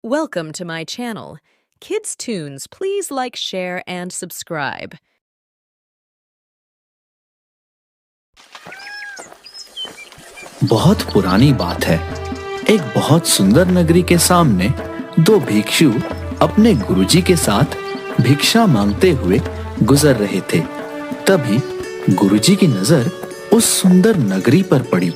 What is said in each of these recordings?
Welcome to my channel. Kids Tunes, please like, share, and subscribe. बहुत पुरानी बात है। एक बहुत सुंदर नगरी के सामने दो भिक्षु अपने गुरुजी के साथ भिक्षा मांगते हुए गुजर रहे थे। तभी गुरुजी की नजर उस सुंदर नगरी पर पड़ी।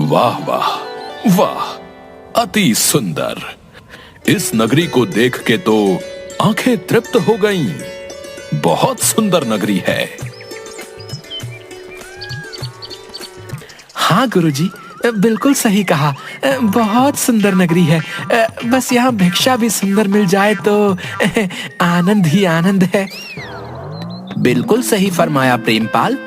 वाह वाह वाह, अति सुंदर। इस नगरी को देख के तो आंखें तृप्त हो गईं। बहुत सुंदर नगरी है। हाँ गुरुजी, बिल्कुल सही कहा। बहुत सुंदर नगरी है। बस यहाँ भिक्षा भी सुंदर मिल जाए तो आनंद ही आनंद है। बिल्कुल सही फरमाया प्रेमपाल।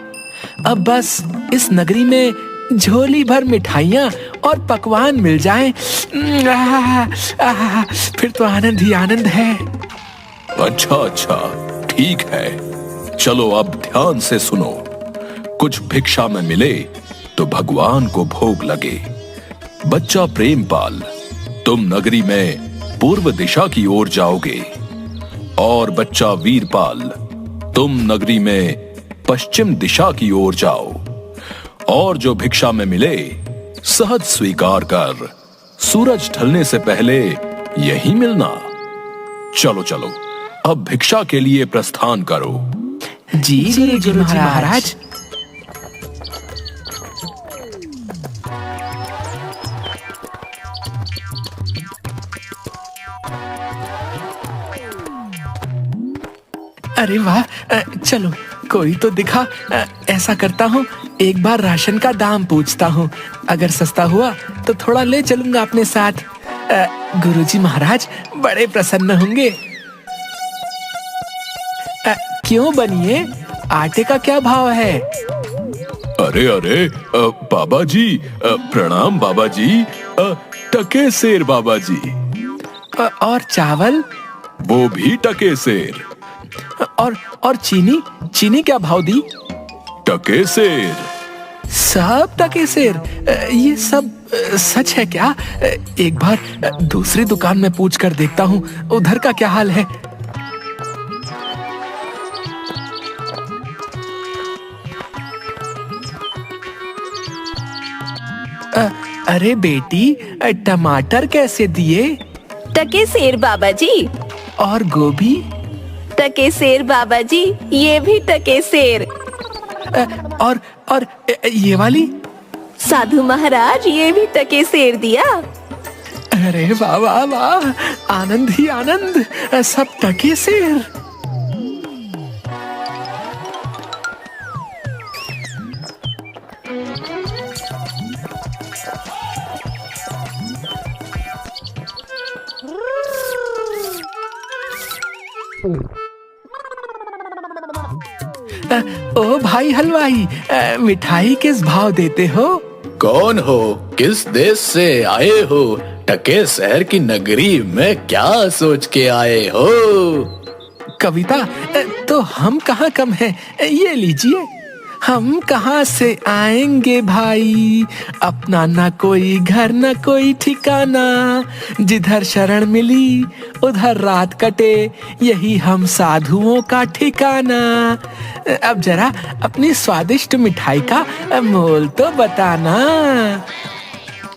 अब बस इस नगरी में झोली भर मिठाइयाँ और पकवान मिल जाएं, फिर तो आनंद ही आनंद है। अच्छा, ठीक है। चलो अब ध्यान से सुनो। कुछ भिक्षा में मिले तो भगवान को भोग लगे। बच्चा प्रेमपाल, तुम नगरी में पूर्व दिशा की ओर जाओगे और बच्चा वीरपाल, तुम नगरी में पश्चिम दिशा की ओर जाओ और जो भिक्षा में मिले सहज स्वीकार कर सूरज ढलने से पहले यही मिलना। चलो चलो, अब भिक्षा के लिए प्रस्थान करो। जी गुरुजी महाराज। अरे वाह, चलो कोई तो दिखा। ऐसा करता हूँ, एक बार राशन का दाम पूछता हूँ। अगर सस्ता हुआ तो थोड़ा ले चलूंगा अपने साथ। गुरुजी महाराज बड़े प्रसन्न होंगे। क्यों बनिए, आटे का क्या भाव है? अरे बाबा जी, प्रणाम बाबा जी। टके सेर बाबा जी। और चावल? वो भी टके सेर। और चीनी क्या भाव दी? टके सेर। सब टके सेर? ये सब सच है क्या? एक बार दूसरी दुकान में पूछ कर देखता हूँ, उधर का क्या हाल है। अरे बेटी, टमाटर कैसे दिए? टके सेर बाबा जी। और गोभी? टके सेर बाबा जी, ये भी टके सेर। और ये वाली? साधु महाराज, ये भी टके सेर दिया। अरे वाह वाह वाह, आनंद ही आनंद, सब टके सेर। ओ भाई हलवाई, मिठाई किस भाव देते हो? कौन हो? किस देश से आए हो? टके शहर की नगरी में क्या सोच के आए हो? कविता, तो हम कहाँ कम हैं, ये लीजिए। हम कहाँ से आएंगे भाई, अपना ना कोई घर ना कोई ठिकाना, जिधर शरण मिली उधर रात कटे, यही हम साधुओं का ठिकाना। अब जरा अपनी स्वादिष्ट मिठाई का मोल तो बताना।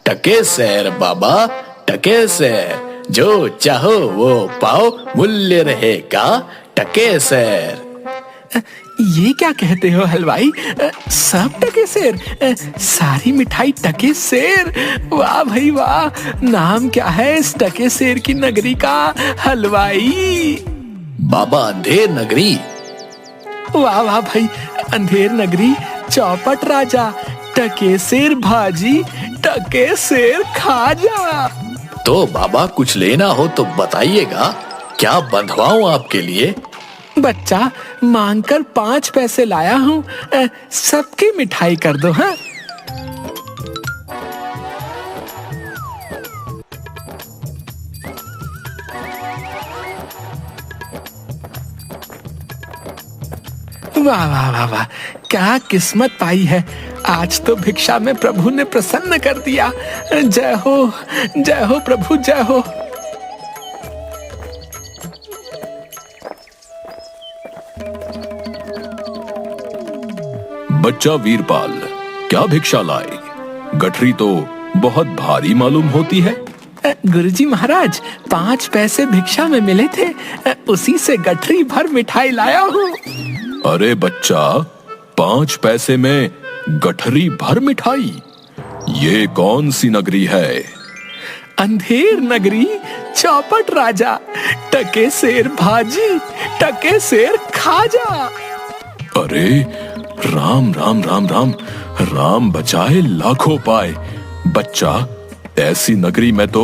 टके शहर बाबा, टके शहर, जो चाहो वो पाओ, मूल्य रहेगा टके शहर। ये क्या कहते हो हलवाई? सब टके सेर? सारी मिठाई टके सेर? वाह भाई वाह, नाम क्या है इस टके सेर की नगरी का हलवाई? बाबा अंधेर नगरी। वाह वाह भाई, अंधेर नगरी, चौपट राजा, टके सेर भाजी, टके सेर खाजा। तो बाबा कुछ लेना हो तो बताइएगा, क्या बंधवाऊं आपके लिए? बच्चा, मांगकर 5 पैसे लाया हूँ, सबकी मिठाई कर दो। हाँ, वाह वाह वाह वाह, क्या किस्मत पाई है। आज तो भिक्षा में प्रभु ने प्रसन्न कर दिया। जय हो प्रभु, जय हो। बच्चा वीरपाल, क्या भिक्षा लाए? गठरी तो बहुत भारी मालूम होती है। गुरुजी महाराज, 5 पैसे भिक्षा में मिले थे, उसी से गठरी भर मिठाई लाया हूँ। अरे बच्चा, 5 पैसे में गठरी भर मिठाई? ये कौन सी नगरी है? अंधेर नगरी, चौपट राजा, टके शेर भाजी, टके शेर खाजा। अरे राम राम राम राम, राम बचाए लाखों पाए। बच्चा, ऐसी नगरी में तो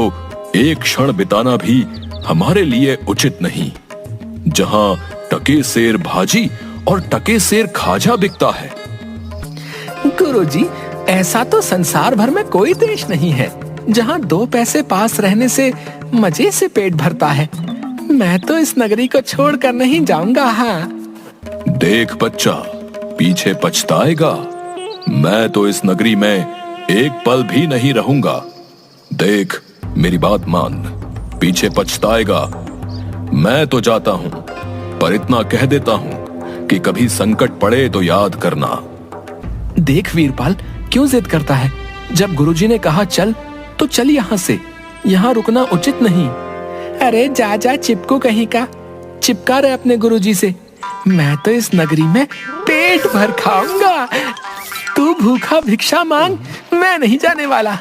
एक क्षण बिताना भी हमारे लिए उचित नहीं, जहां टके शेर भाजी और टके शेर खाजा बिकता है। गुरुजी, ऐसा तो संसार भर में कोई देश नहीं है जहां 2 पैसे पास रहने से मजे से पेट भरता है। मैं तो इस नगरी को छोड़कर नहीं जाऊंगा। हाँ, देख बच्चा, पीछे पछताएगा। मैं तो इस नगरी में एक पल भी नहीं रहूंगा। देख, मेरी बात मान, पीछे पछताएगा। मैं तो जाता हूं, पर इतना कह देता हूं कि कभी संकट पड़े तो याद करना। देख वीरपाल, क्यों जिद करता है? जब गुरुजी ने कहा चल, तो चल यहाँ से। यहाँ रुकना उचित नहीं। अरे जा जा चिपकू कहीं का, चिपका रहे अपने गुरुजी से। मैं तो इस नगरी में पेट भर खाऊंगा। तू भूखा भिक्षा मांग, मैं नहीं जाने वाला।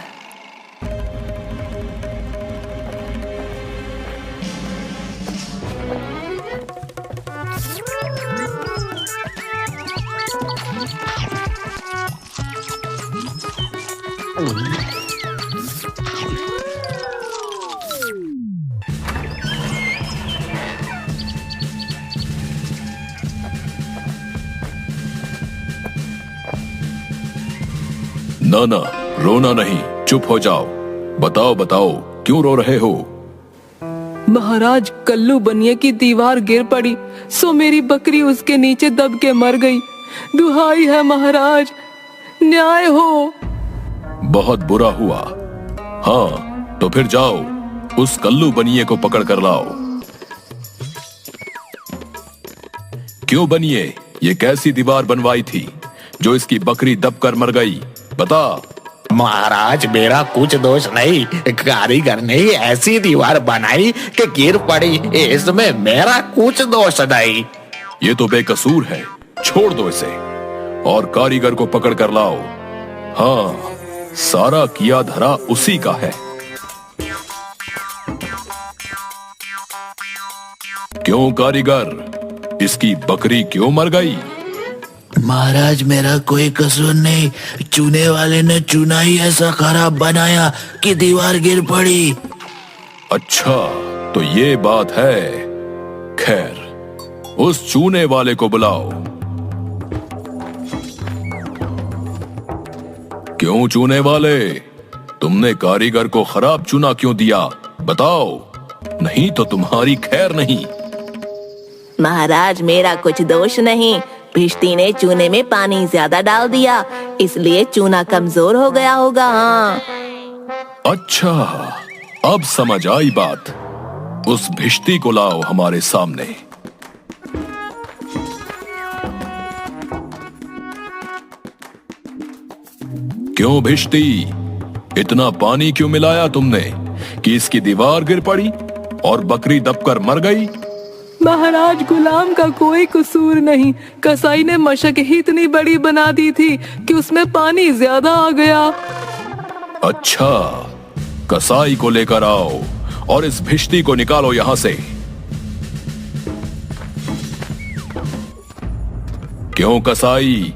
ना ना, रोना नहीं, चुप हो जाओ। बताओ बताओ, क्यों रो रहे हो? महाराज, कल्लू बनिए की दीवार गिर पड़ी, सो मेरी बकरी उसके नीचे दब के मर गई। दुहाई है महाराज, न्याय हो। बहुत बुरा हुआ। हाँ, तो फिर जाओ, उस कल्लू बनिए को पकड़ कर लाओ। क्यों बनिए, ये कैसी दीवार बनवाई थी जो इसकी बकरी दब कर मर गई? बता। महाराज, मेरा कुछ दोष नहीं, कारीगर ने ही ऐसी दीवार बनाई कि गिर पड़ी, इसमें मेरा कुछ दोष नहीं। ये तो बेकसूर है, छोड़ दो इसे और कारीगर को पकड़ कर लाओ। हाँ, सारा किया धरा उसी का है। क्यों कारीगर, इसकी बकरी क्यों मर गई? महाराज, मेरा कोई कसूर नहीं, चूने वाले ने चूना ही ऐसा खराब बनाया कि दीवार गिर पड़ी। अच्छा, तो ये बात है। खैर, उस चूने वाले को बुलाओ। क्यों चूने वाले, तुमने कारीगर को खराब चूना क्यों दिया? बताओ, नहीं तो तुम्हारी खैर नहीं। महाराज, मेरा कुछ दोष नहीं, भिश्ती ने चूने में पानी ज्यादा डाल दिया, इसलिए चूना कमजोर हो गया होगा। हाँ। अच्छा, अब समझ आई बात। उस भिश्ती को लाओ हमारे सामने। क्यों भिश्ती, इतना पानी क्यों मिलाया तुमने कि इसकी दीवार गिर पड़ी और बकरी दबकर मर गई? महाराज, गुलाम का कोई कसूर नहीं, कसाई ने मशक ही इतनी बड़ी बना दी थी कि उसमें पानी ज्यादा आ गया। अच्छा, कसाई को लेकर आओ और इस भिश्ती को निकालो यहां से। क्यों कसाई,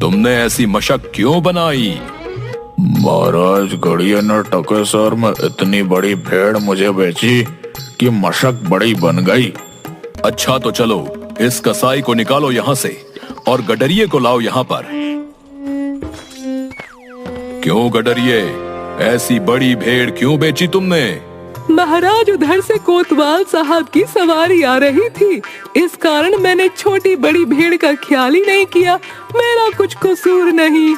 तुमने ऐसी मशक क्यों बनाई? महाराज, गड़िया ने टकेसर में इतनी बड़ी भेड़ मुझे बेची कि मशक बड़ी बन गई। अच्छा, तो चलो इस कसाई को निकालो यहां से और गडरिये को लाओ यहां पर। क्यों गडरिये, ऐसी बड़ी भेड़ क्यों बेची तुमने? महाराज उधर से कोतवाल साहब की सवारी आ रही थी, इस कारण मैंने छोटी बड़ी भीड़ का ख्याल ही नहीं किया। मेरा कुछ कसूर नहीं।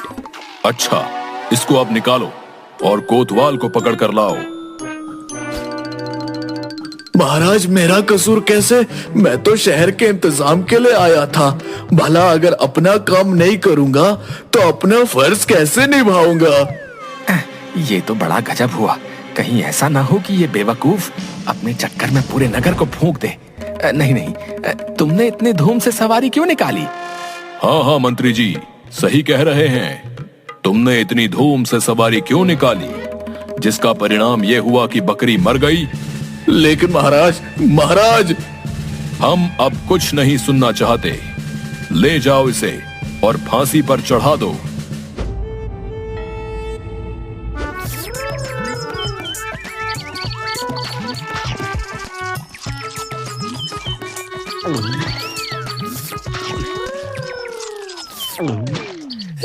अच्छा, इसको अब निकालो और कोतवाल को पकड़ कर लाओ। महाराज, मेरा कसूर कैसे? मैं तो शहर के इंतजाम के लिए आया था। भला अगर अपना काम नहीं करूंगा तो अपना फर्ज कैसे निभाऊंगा? ये तो बड़ा गजब हुआ। कहीं ऐसा ना हो कि ये बेवकूफ अपने चक्कर में पूरे नगर को फूंक दे। नहीं नहीं, तुमने इतने धूम से सवारी क्यों निकाली? हाँ हाँ मंत्री जी, सही कह रहे हैं। तुमने इतनी धूम से सवारी क्यों निकाली, जिसका परिणाम ये हुआ कि बकरी मर गई। लेकिन महाराज, हम अब कुछ नहीं सुनना चाहते। ले जाओ इसे और फांसी पर चढ़ा दो।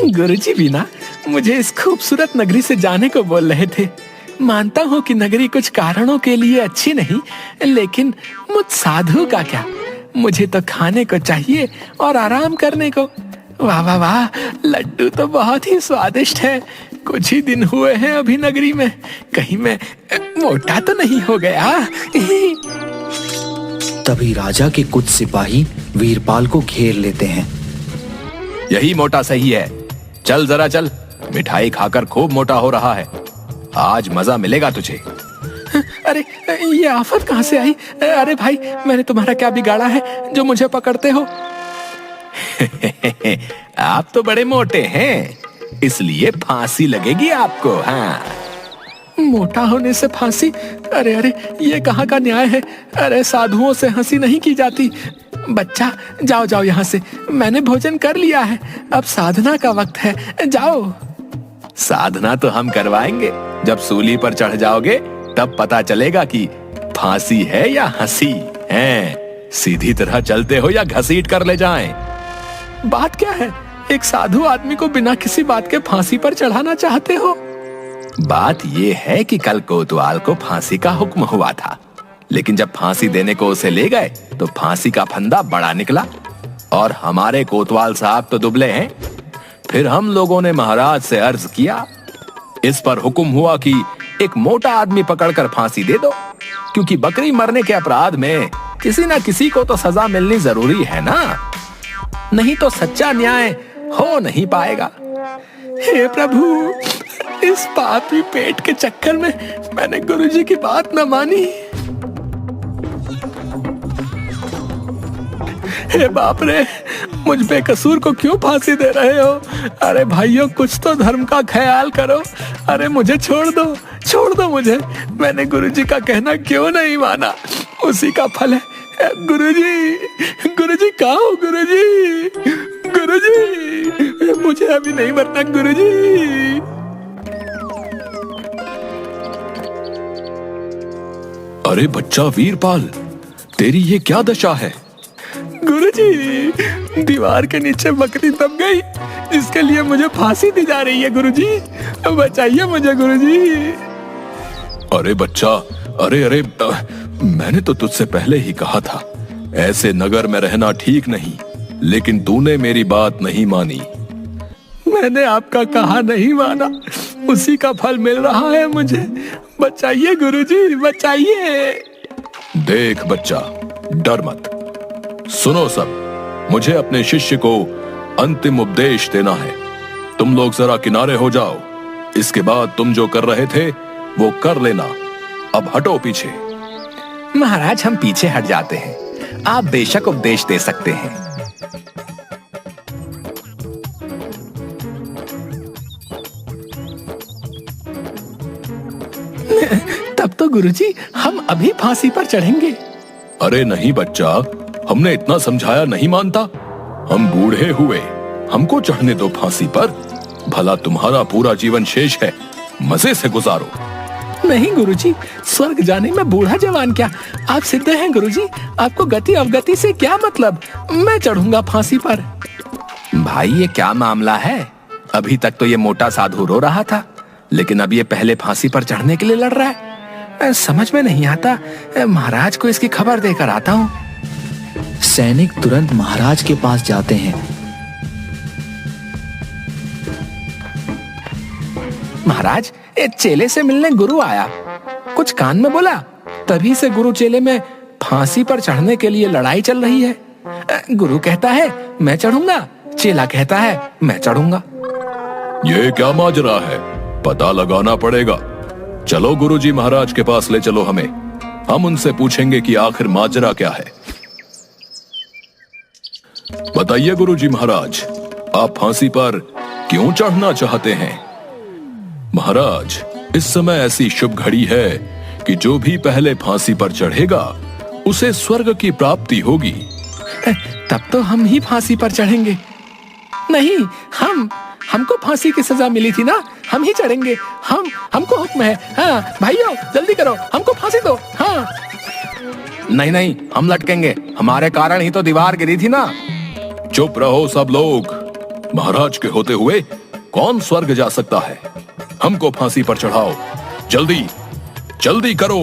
गुरुजी भी ना मुझे इस खूबसूरत नगरी से जाने को बोल रहे थे। मानता हूँ कि नगरी कुछ कारणों के लिए अच्छी नहीं, लेकिन मुझ साधु का क्या? मुझे तो खाने को चाहिए और आराम करने को। वाह वाह वाह, लड्डू तो बहुत ही स्वादिष्ट है। कुछ ही दिन हुए हैं अभी नगरी में, कहीं मैं मोटा तो नहीं हो गया। तभी राजा के कुछ सिपाही वीरपाल को घेर लेते हैं। यही मोटा सही है। चल जरा चल, मिठाई खाकर खूब मोटा हो रहा है। आज मजा मिलेगा तुझे। अरे ये आफत कहाँ से आई? अरे भाई, मैंने तुम्हारा क्या बिगाड़ा है जो मुझे पकड़ते हो? आप तो बड़े मोटे हैं, इसलिए फांसी लगेगी आपको। हाँ, मोटा होने से फांसी? अरे अरे, ये कहाँ का न्याय है? अरे साधुओं से हंसी नहीं की जाती। बच्चा, जाओ जाओ यहाँ से। मैंने भोजन कर लिया है, अब साधना का वक्त है। जाओ। साधना तो हम करवाएंगे। जब सूली पर चढ़ जाओगे तब पता चलेगा कि फांसी है या हंसी है। सीधी तरह चलते हो या घसीट कर ले जाएं? बात क्या है? एक साधु आदमी को बिना किसी बात के फांसी पर चढ़ाना चाहते हो? बात यह है कि कल कोतवाल को फांसी का हुक्म हुआ था, लेकिन जब फांसी देने को उसे ले गए तो फांसी का फंदा बड़ा निकला और हमारे कोतवाल साहब तो दुबले हैं। फिर हम लोगों ने महाराज से अर्ज किया। इस पर हुक्म हुआ कि एक मोटा आदमी पकड़कर फांसी दे दो, क्योंकि बकरी मरने के अपराध में किसी ना किसी को तो सजा मिलनी जरूरी है ना, नहीं तो सच्चा न्याय हो नहीं पाएगा। हे प्रभु, इस पापी पेट के चक्कर में मैंने गुरुजी की बात न मानी। हे बाप रे, मुझ बेकसूर को क्यों फांसी दे रहे हो? अरे भाइयों, कुछ तो धर्म का ख्याल करो। अरे मुझे छोड़ दो मुझे। मैंने गुरुजी का कहना क्यों नहीं माना? उसी का फल है। गुरुजी कहाँ हो? गुरुजी, मुझे अभी नहीं मरना गुरुजी। अरे बच्चा वीरपाल, तेरी ये क्या दशा है? गुरुजी, दीवार के नीचे बकरी दब गई, जिसके लिए मुझे फांसी दी जा रही है। गुरुजी, बचाइए मुझे गुरुजी। अरे बच्चा, अरे मैंने तो तुझसे पहले ही कहा था, ऐसे नगर में रहना ठीक नहीं, लेकिन तूने मेरी बात नहीं मानी। मैंने आपका कहा नहीं माना, उसी का फल मिल रहा है मुझे। बचाइए गुरुजी, बचाइए। देख बच्चा, डर मत। सुनो सब, मुझे अपने शिष्य को अंतिम उपदेश देना है। तुम लोग जरा किनारे हो जाओ। इसके बाद तुम जो कर रहे थे वो कर लेना। अब हटो पीछे। महाराज, हम पीछे हट जाते हैं। आप बेशक उपदेश दे सकते हैं। तब तो गुरुजी, हम अभी फांसी पर चढ़ेंगे। अरे नहीं बच्चा, हमने इतना समझाया नहीं मानता। हम बूढ़े हुए, हमको चढ़ने दो फांसी पर। भला तुम्हारा पूरा जीवन शेष है, मजे से गुजारो। नहीं गुरुजी, स्वर्ग जाने में बूढ़ा जवान क्या? आप सिद्ध हैं गुरुजी, आपको गति अवगति से क्या मतलब? मैं चढ़ूंगा फांसी पर। भाई, ये क्या मामला है? अभी तक तो ये मोटा साधु रो रहा था, लेकिन अब ये पहले फांसी पर चढ़ने के लिए लड़ रहा है। समझ में नहीं आता। महाराज को इसकी खबर देकर आता हूँ। सैनिक तुरंत महाराज के पास जाते हैं। महाराज, चेले से मिलने गुरु आया, कुछ कान में बोला। तभी से गुरु चेले में फांसी पर चढ़ने के लिए लड़ाई चल रही है। गुरु कहता है मैं चढ़ूंगा, चेला कहता है मैं चढ़ूंगा। ये क्या माजरा है, पता लगाना पड़ेगा। चलो गुरुजी महाराज के पास ले चलो हमें, हम उनसे पूछेंगे कि आखिर माजरा क्या है। बताइए गुरुजी महाराज, आप फांसी पर क्यों चढ़ना चाहते हैं? महाराज, इस समय ऐसी शुभ घड़ी है कि जो भी पहले फांसी पर चढ़ेगा उसे स्वर्ग की प्राप्ति होगी। तब तो हम ही फांसी पर चढ़ेंगे। नहीं, हमको फांसी की सजा मिली थी ना, हम ही चढ़ेंगे। हमको हुक्म है। हाँ भाइयों, जल्दी करो, हमको फांसी दो। हाँ। नहीं, हम लटकेंगे, हमारे कारण ही तो दीवार गिरी थी ना। चुप रहो सब लोग, महाराज के होते हुए कौन स्वर्ग जा सकता है? हमको फांसी पर चढ़ाओ, जल्दी जल्दी करो।